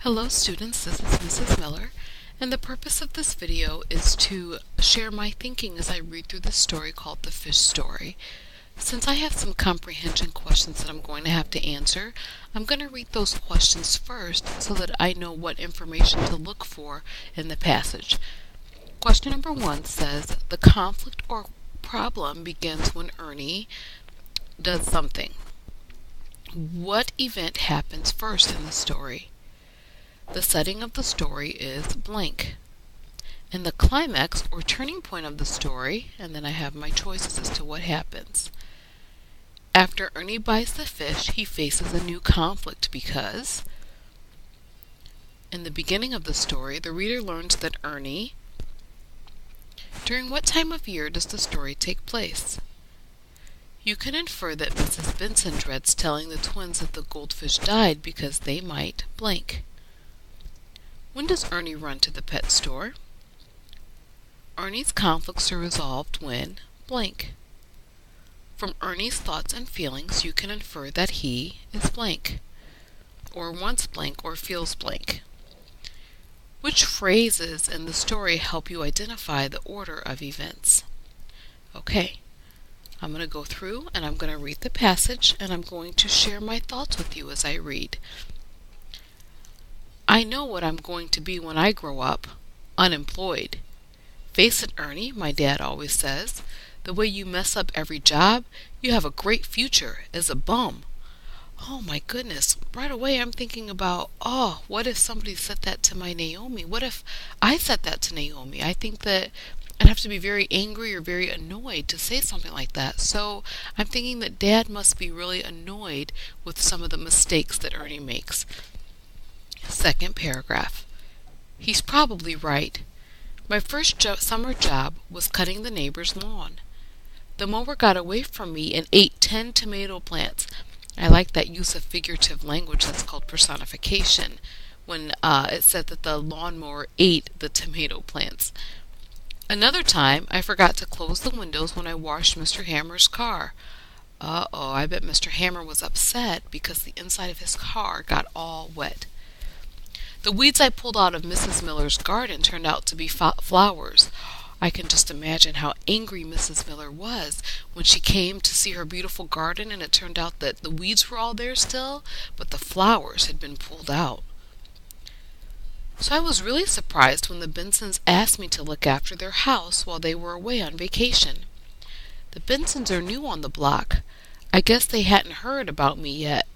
Hello students, this is Mrs. Miller, and the purpose of this video is to share my thinking as I read through this story called The Fish Story. Since I have some comprehension questions that I'm going to have to answer, I'm going to read those questions first so that I know what information to look for in the passage. Question number 1 says, the conflict or problem begins when Ernie does something. What event happens first in the story? The setting of the story is blank. And the climax or turning point of the story, and then I have my choices as to what happens. After Ernie buys the fish, he faces a new conflict because in the beginning of the story, the reader learns that Ernie. During what time of year does the story take place? You can infer that Mrs. Benson dreads telling the twins that the goldfish died because they might blank. When does Ernie run to the pet store? Ernie's conflicts are resolved when blank. From Ernie's thoughts and feelings, you can infer that he is blank, or wants blank, or feels blank. Which phrases in the story help you identify the order of events? Okay, I'm going to go through and I'm going to read the passage and I'm going to share my thoughts with you as I read. I know what I'm going to be when I grow up, unemployed. Face it, Ernie, my dad always says. The way you mess up every job, you have a great future as a bum. Oh my goodness, right away I'm thinking about, what if somebody said that to my Naomi? What if I said that to Naomi? I think that I'd have to be very angry or very annoyed to say something like that. So I'm thinking that Dad must be really annoyed with some of the mistakes that Ernie makes. Second paragraph. He's probably right. My first summer job was cutting the neighbor's lawn. The mower got away from me and ate 10 tomato plants. I like that use of figurative language that's called personification, when it said that the lawnmower ate the tomato plants. Another time, I forgot to close the windows when I washed Mr. Hammer's car. I bet Mr. Hammer was upset because the inside of his car got all wet. The weeds I pulled out of Mrs. Miller's garden turned out to be flowers. I can just imagine how angry Mrs. Miller was when she came to see her beautiful garden and it turned out that the weeds were all there still, but the flowers had been pulled out. So I was really surprised when the Bensons asked me to look after their house while they were away on vacation. The Bensons are new on the block. I guess they hadn't heard about me yet.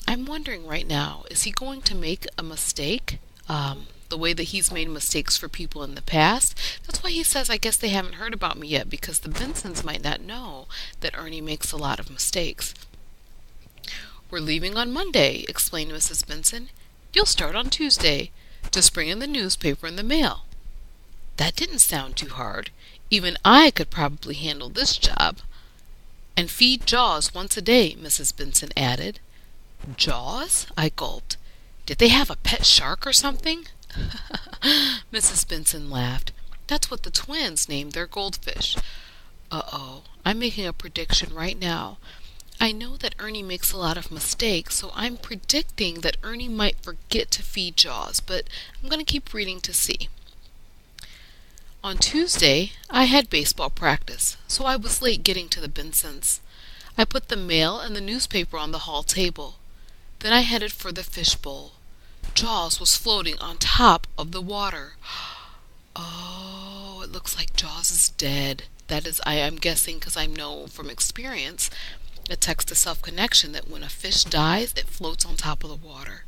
I'm wondering right now, is he going to make a mistake? The way that he's made mistakes for people in the past? That's why he says, I guess they haven't heard about me yet, because the Bensons might not know that Ernie makes a lot of mistakes. We're leaving on Monday, explained Mrs. Benson. You'll start on Tuesday. Just bring in the newspaper and the mail. That didn't sound too hard. Even I could probably handle this job. And feed Jaws once a day, Mrs. Benson added. Jaws? I gulped. Did they have a pet shark or something? Mrs. Benson laughed. That's what the twins named their goldfish. I'm making a prediction right now. I know that Ernie makes a lot of mistakes, so I'm predicting that Ernie might forget to feed Jaws, but I'm going to keep reading to see. On Tuesday, I had baseball practice, so I was late getting to the Bensons. I put the mail and the newspaper on the hall table. Then I headed for the fishbowl. Jaws was floating on top of the water. Oh, it looks like Jaws is dead. That is, I am guessing because I know from experience, a text-to-self connection, that when a fish dies, it floats on top of the water.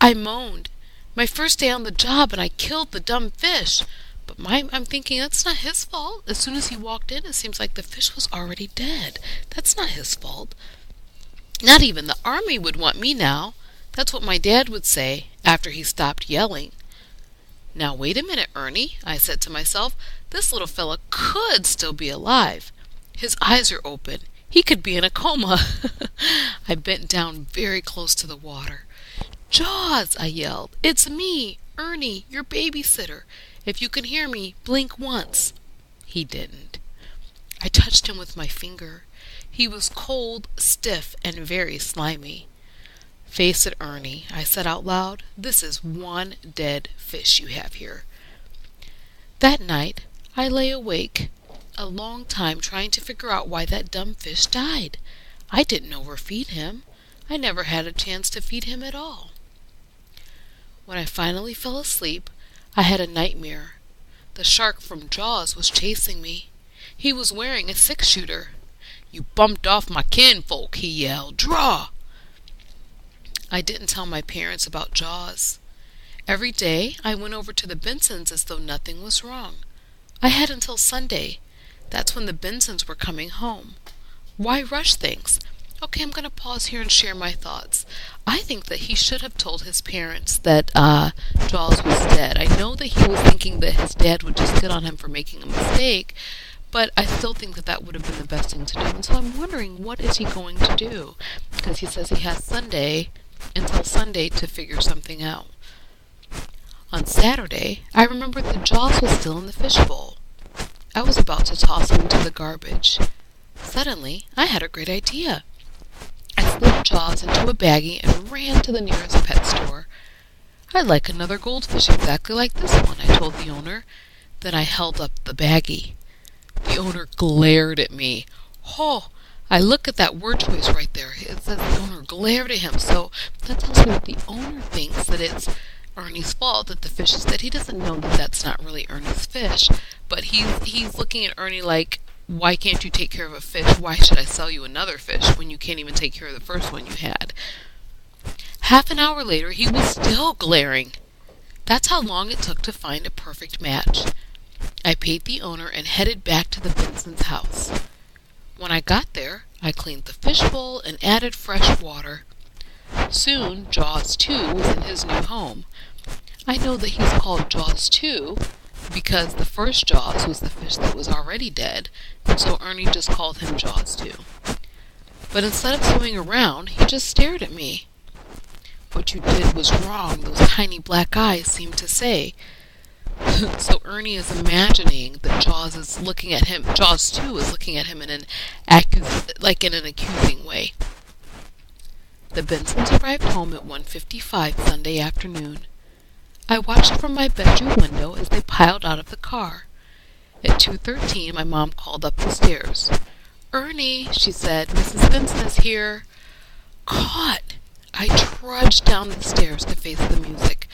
I moaned. My first day on the job and I killed the dumb fish. But I'm thinking that's not his fault. As soon as he walked in, it seems like the fish was already dead. That's not his fault. Not even the army would want me now. That's what my dad would say after he stopped yelling. Now wait a minute, Ernie, I said to myself. This little fella could still be alive. His eyes are open. He could be in a coma. I bent down very close to the water. Jaws, I yelled. It's me, Ernie, your babysitter. If you can hear me, blink once. He didn't. I touched him with my finger. He was cold, stiff, and very slimy. "Face it, Ernie," I said out loud. "This is one dead fish you have here." That night I lay awake a long time trying to figure out why that dumb fish died. I didn't overfeed him. I never had a chance to feed him at all. When I finally fell asleep, I had a nightmare. The shark from Jaws was chasing me. He was wearing a six-shooter. "You bumped off my kinfolk," he yelled. "Draw!" I didn't tell my parents about Jaws. Every day I went over to the Bensons as though nothing was wrong. I had until Sunday. That's when the Bensons were coming home. Why rush things? Okay, I'm going to pause here and share my thoughts. I think that he should have told his parents that Jaws was dead. I know that he was thinking that his dad would just get on him for making a mistake, but I still think that that would have been the best thing to do. And so I'm wondering, what is he going to do? Because he says he has until Sunday to figure something out. On Saturday, I remembered that Jaws was still in the fishbowl. I was about to toss him into the garbage. Suddenly, I had a great idea. I slipped Jaws into a baggie and ran to the nearest pet store. "I'd like another goldfish exactly like this one," I told the owner. Then I held up the baggie. The owner glared at me. Oh, I look at that word choice right there. It says the owner glared at him. So that tells me that the owner thinks that it's Ernie's fault that the fish is dead. He doesn't know that that's not really Ernie's fish. But he's looking at Ernie like, "Why can't you take care of a fish? Why should I sell you another fish when you can't even take care of the first one you had?" Half an hour later, he was still glaring. That's how long it took to find a perfect match. I paid the owner and headed back to the Benson's house. When I got there, I cleaned the fishbowl and added fresh water. Soon, Jaws 2 was in his new home. I know that he's called Jaws 2 because the first Jaws was the fish that was already dead, and so Ernie just called him Jaws 2. But instead of swimming around, he just stared at me. "What you did was wrong," those tiny black eyes seemed to say. So Ernie is imagining that Jaws is looking at him. Jaws 2 is looking at him in an accusing way. The Bensons arrived home at 1:55 Sunday afternoon. I watched from my bedroom window as they piled out of the car. At 2:13, my mom called up the stairs. "Ernie," she said, "Mrs. Benson is here." Caught! I trudged down the stairs to face the music.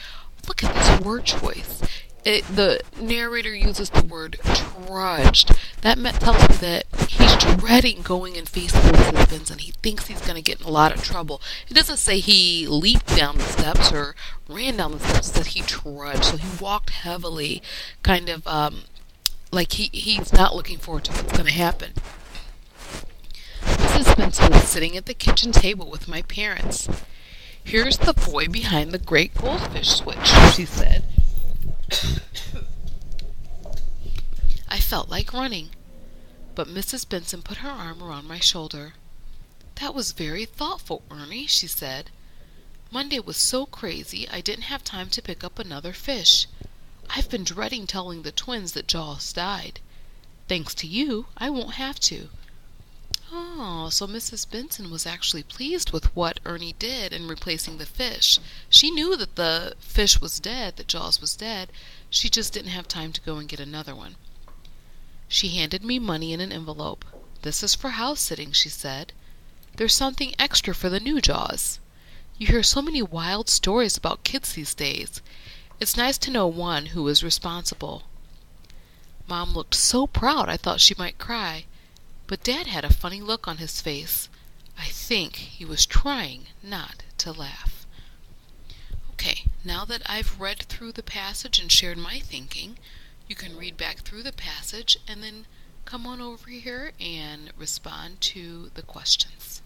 Look at this word choice. The narrator uses the word trudged. That tells me that he's dreading going and facing Mrs. Benson. He thinks he's going to get in a lot of trouble. It doesn't say he leaped down the steps or ran down the steps. It says he trudged. So he walked heavily, kind of like he's not looking forward to what's going to happen. Mrs. Benson was sitting at the kitchen table with my parents. "Here's the boy behind the great goldfish switch," she said. I felt like running, but Mrs. Benson put her arm around my shoulder. "That was very thoughtful, Ernie," she said. "Monday was so crazy I didn't have time to pick up another fish. I've been dreading telling the twins that Jaws died. Thanks to you, I won't have to." Oh, so Mrs. Benson was actually pleased with what Ernie did in replacing the fish. She knew that the fish was dead, that Jaws was dead. She just didn't have time to go and get another one. She handed me money in an envelope. "This is for house sitting," she said. "There's something extra for the new Jaws. You hear so many wild stories about kids these days. It's nice to know one who is responsible." Mom looked so proud I thought she might cry. But Dad had a funny look on his face. I think he was trying not to laugh. Okay, now that I've read through the passage and shared my thinking, you can read back through the passage and then come on over here and respond to the questions.